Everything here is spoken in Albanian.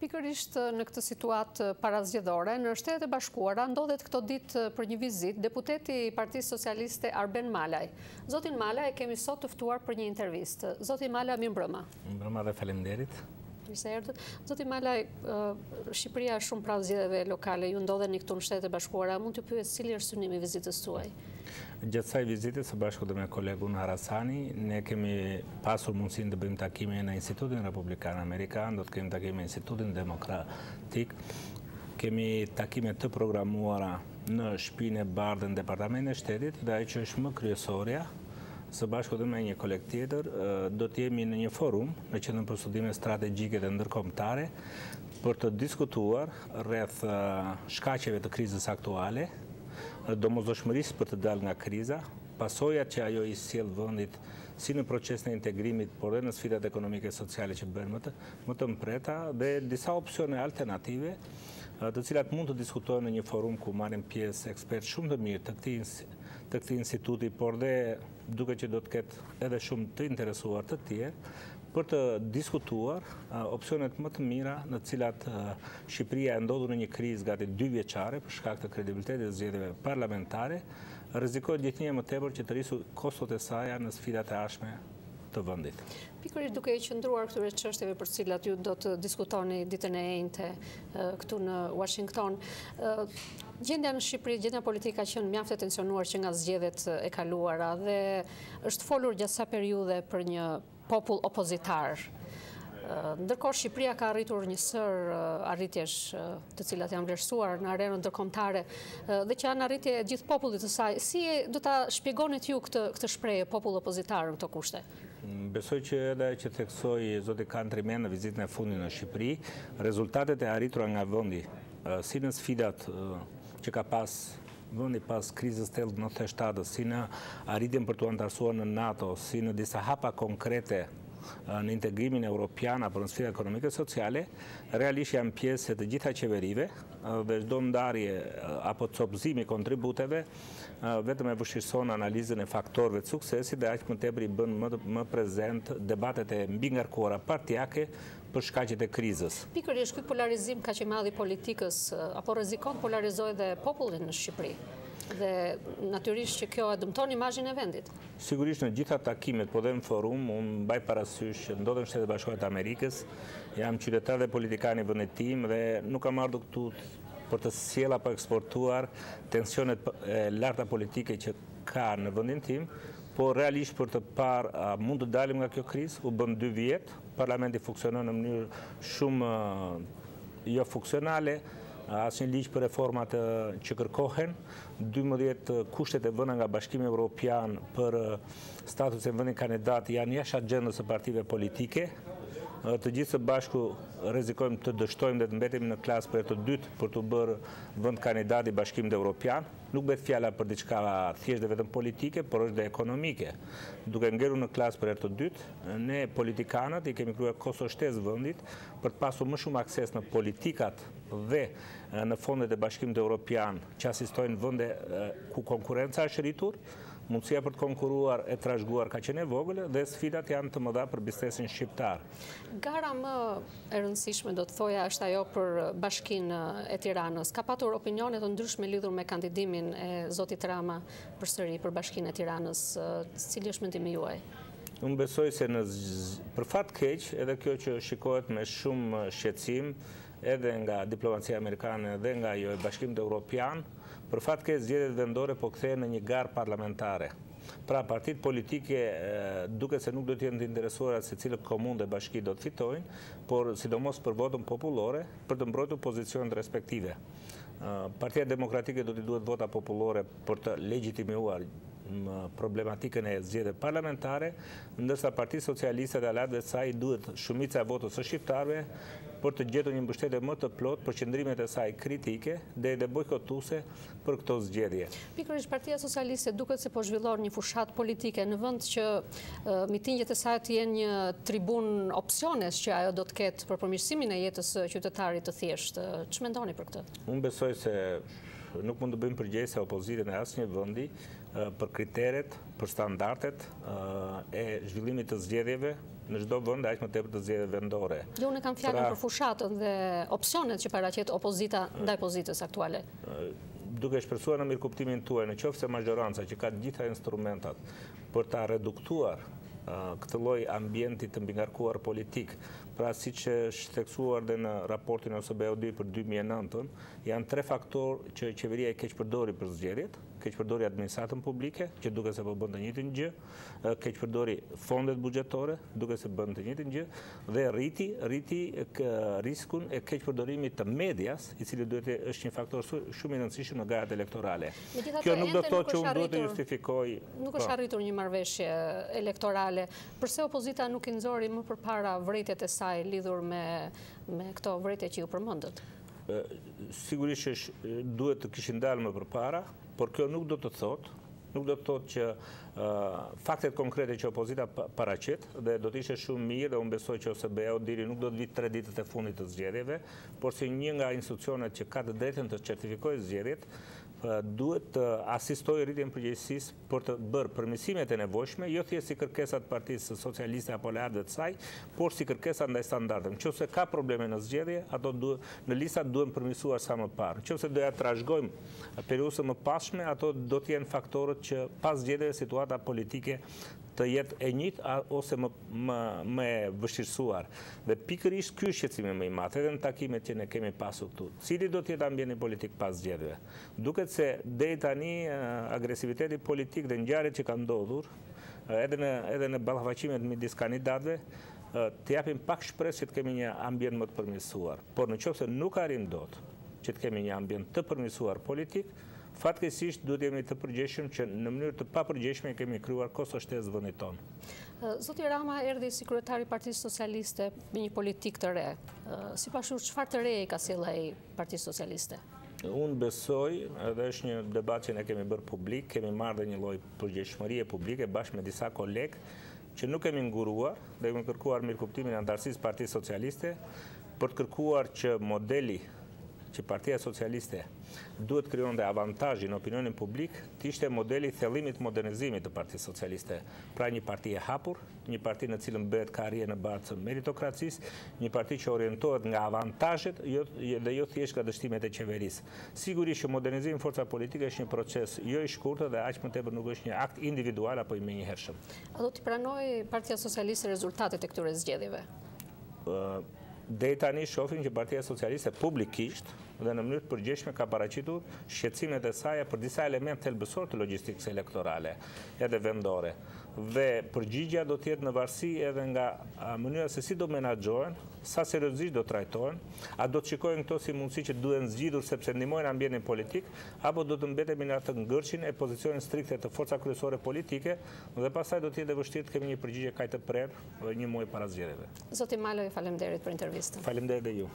Pikërisht në këtë situatë parazgjedhore, në Shtetet e Bashkuara ndodhet këto ditë për një vizitë deputeti i Partisë Socialiste Arben Malaj. Zotin Malaj e kemi sot të ftuar për një intervistë. Zotin Malaj, mirëmbrëma. Mirëmbrëma dhe faleminderit. Mirë erdhët. Zotin Malaj, Shqipëria është shumë pranë zgjedhjeve lokale, ju ndodheni këtu në Shtetet e Bashkuara. Mund të pyes cili është synimi i vizitës tuaj? Gjatë kësaj vizite së bashku me kolegun Harasani, ne kemi pasur mundësinë të bëjmë takime në Institutin Republikan Amerikan, do të kemi takime në Institutin Demokratik, kemi takime të programuara në shtëpinë e bardhë në Departamentin e Shtetit, dhe ajo që është më kryesorja, së bashku me një koleg tjetër, do të jemi në një forum në Qendrën për Studime Strategjike dhe Ndërkombëtare për të diskutuar rreth shkaqeve të krizës aktuale, domosdoshmërisë për të dalë nga kriza, pasojat që ajo i sjell vendit si në procesin e integrimit, por edhe në sfidat ekonomike e sociale që bëhen më të mpreta, dhe disa opsione alternative, të cilat mund të diskutohen në një forum ku marrin pjesë ekspertë shumë të mirë të këtij instituti, por dhe duke që do të ketë edhe shumë të interesuar të tjerë, për të diskutuar opsionet më të mira në cilat Shqipëria e ndodhur në një krizë gati 2 vjeçare për shkak të kredibilitetit të zgjedhjeve parlamentare, rrezikohet gjithnjë më tepër që të rrisë kostot e saj në sfidat e ashme të vendit. Pikërisht duke i qëndruar këtyre çështjeve për cilat ju do të diskutoni ditën e njëjtë këtu në Washington, gjendja në Shqipëri, gjendja politike ka qenë mjaft e tensionuar që nga zgjedhjet e kaluara dhe është folur gjatë sa periudhe për një popull opozitar. Ndërkohë Shqipëria ka arritur një sër arritjesh të cilat janë vlerësuar në arenën ndërkombëtare dhe që janë arritje e gjithë popullit të saj. Si do ta shpjegonit ju këtë shprehje popull opozitar në këto kushte? Besoj që edhe që theksoi zoti Kantrimen në vizitën e fundit në Shqipëri, rezultatet e arritura nga vendi, si në sfidat që ka pas vendi pas krizës të 97, si në arritjen për të antarësuar në NATO, si në disa hapa konkrete në integrimin europian apo në sfida ekonomike e sociale, realisht janë pjesë të gjitha qeverive dhe çdo ndarje apo copëzimi kontributeve vetëm e vështirëson analizën e faktorëve të suksesit dhe aq më tepër i bën më prezent debatet e mbingarkuara partijake për shkaqet e krizës. Pikërisht ky polarizim kaq i madh i politikës apo rrezikon të polarizojë dhe popullin në Shqipëri? Dhe natyrisht që kjo e dëmton imazhin e vendit. Sigurisht në gjitha takimet, po dhe në forum, unë mbaj parasysh që ndodhem në Shtetet e Bashkuara të Amerikës, jam qytetar dhe politikan i vendit tim dhe nuk kam ardhur këtu për të sjell apo eksportuar tensionet e larta politike që ka në vendin tim, por realisht për të parë mund të dalim nga kjo krizë. U bën 2 vjet, parlamenti funksionon në mënyrë shumë jo funksionale, asnjë ligj për reformat që kërkohen, 12 kushtet e vëna nga Bashkimi Evropian për statusin e vendit kandidat janë jashtë agjendës së partive politike. Të gjithë së bashku rrezikojmë të dështojmë dhe të mbetemi në klasë për të dytë për të bërë vend kandidat i Bashkimit Evropian. Nuk bëhet fjala për diçka thjesht dhe vetëm politike, por është dhe ekonomike. Duke ngelur në klasë për të dytë, ne politikanët i kemi kryer kososhtesë vendit për të pasur më shumë akses në politikat dhe në fondet e Bashkimit Evropian që asistojnë vende ku konkurenca është rritur. Mundësia për të konkuruar e trashëguar ka qenë e vogël dhe sfidat janë të mëdha për biznesin shqiptar. Gara më e rëndësishme do të thoja është ajo për Bashkinë e Tiranës. Ka patur opinione të ndryshme lidhur me kandidimin e zotit Rama përsëri për Bashkinë e Tiranës. Cili është mendimi juaj? Unë besoj se për fat keq, edhe kjo që shikohet me shumë shqetësim, edhe nga diplomacia amerikane dhe nga jo e Bashkimit Evropian, për fat keq zgjedhjet vendore po kthehen në një garë parlamentare. Pra partitë politike duke se nuk do të jenë të interesuara se cilët komunë dhe bashki do të fitojnë, por sidomos për votën popullore për të mbrojtur pozicionet respektive. Partia Demokratike do t'i duhet vota popullore për të legjitimuar problematikën e zgjedhjeve parlamentare, ndërsa Partia Socialiste dhe aleatëve të saj duhet shumica e votës së shqiptarëve për të gjetur një mbështetje më të plotë për qëndrimet e saj kritike dhe bojkotuese për këto zgjedhje. Pikërisht Partia Socialiste duket se po zhvillon një fushat politike në vend që mitingjet e saj të jenë një tribun opsionesh që ajo do të ketë për përmirësimin e jetës së qytetarit të thjeshtë. Ç'mendoni për këtë? Unë besoj se nuk mund të bëjmë përgjegjëse opozitën e asnjë vendi për kriteret, për standardet e zhvillimit të zgjedhjeve në çdo vend, aq më tepër të zgjedhjeve vendore. Jo, unë kam fjalën për fushatën dhe opsionet që paraqet opozita ndaj pozitës aktuale. Duke shpresuar në mirëkuptimin tuaj, në qoftë se majoranca që ka të gjitha instrumentat për ta reduktuar këtë lloj ambienti të mbingarkuar politik, pra siç është theksuar dhe në raportin e OSBE për 2009, janë 3 faktorë që qeveria e keq përdori për zgjedhjet: keq përdori administratën publike, që duke se po bën të njëjtin gjë, keq përdori fondet buxhetore, duke se bën të njëjtin gjë, dhe rriti riskun e keq përdorimit të medias, i cili duhet të është një faktor shumë i rëndësishëm në garat elektorale. Kjo nuk do të thotë që unë duhet të justifikoj. Nuk është arritur një marrëveshje elektorale. Përse opozita nuk i nxori më përpara vërejtjet e saj lidhur me këto vërejtje që ju përmendët? Sigurisht që duhet të kishin dalë më përpara, por kjo nuk do të thotë që faktet konkrete që opozita paraqet, dhe do të ishte shumë mirë, dhe unë besoj që OSBE-u deri nuk do të vitë 3 ditët e fundit të zgjedhjeve, por si një nga institucionet që ka të drejtën të certifikojë zgjedhjet, duhet të asistojë rritjen e përgjegjësisë për të bërë përmirësimet e nevojshme, jo thjesht si kërkesat Partisë Socialiste apo aleatëve të saj, por si kërkesa ndaj standardeve. Nëse ka probleme në zgjedhje, ato në lista duhen përmirësuar sa më parë. Nëse do ja trashëgojmë periudhën më pasme, ato do të jenë faktorët që pas zgjedhjeve situata politike të jetë e njëjtë ose më e vështirësuar. Dhe pikërisht ky është shqetësimi më i madh, edhe në takimet që ne kemi pasur këtu. Cili do të jetë ambienti politik pas zgjedhjeve? Duket se deri tani agresiviteti politik dhe ngjarjet që kanë ndodhur, edhe në ballafaqimet midis kandidatëve, të japin pak shpresë që të kemi një ambient më të përmirësuar. Por nëse nuk arrim dot që të kemi një ambient të përmirësuar politik, fatkeqësisht duhet jemi të përgjegjshëm që në mënyrë të papërgjegjshme kemi krijuar kososhtesë vendit tonë. Zoti Rama erdhi si kryetari i Partisë Socialiste me një politikë të re. Sipas jush, çfarë të re ka sjellë ai Partisë Socialiste? Unë besoj, edhe është një debat që ne kemi bërë publik, kemi marrë dhe një lloj përgjegjshmërie publike bashkë me disa kolegë që nuk kemi nguruar dhe kemi kërkuar mirëkuptimin e antarësisë Partisë Socialiste për të kërkuar që modeli që Partia Socialiste duhet krijonte avantazhi në opinionin publik, të ishte modeli thellimit modernizimit të Partisë Socialiste. Pra një parti e hapur, një parti në cilën bëhet karrierë në bazë të meritokracisë, një parti që orientohet nga avantazhet dhe jo thjesht nga dështimet e qeverisë. Sigurisht që modernizimi i forcave politike është një proces jo i shkurtër dhe aq më tepër nuk është një akt individual apo i menjëhershëm. A do të pranojë Partia Socialiste rezultatet e këtyre zgjedhjeve? Deri tani shohim që Partia Socialiste publikisht dhe në mënyrë të përgjithshme ka paraqitur shqetësimet e saj për disa elementë thelbësor të logjistikës elektorale edhe vendore. Dhe përgjigjja do të jetë në varësi edhe nga mënyra se si do menaxhohen, sa seriozisht do trajtohen, a do të shikojnë këto si mundësi që duhen zgjidhur sepse ndihmojnë ambientin politik, apo do të mbetemi në atë ngërçin e pozicionit strikte të forca kryesore politike, dhe pastaj do të jetë vështirë të kemi një përgjigje kaq të prerë një muaj para zgjedhjeve. Zoti Maloj, faleminderit për intervistën. Faleminderit dhe ju.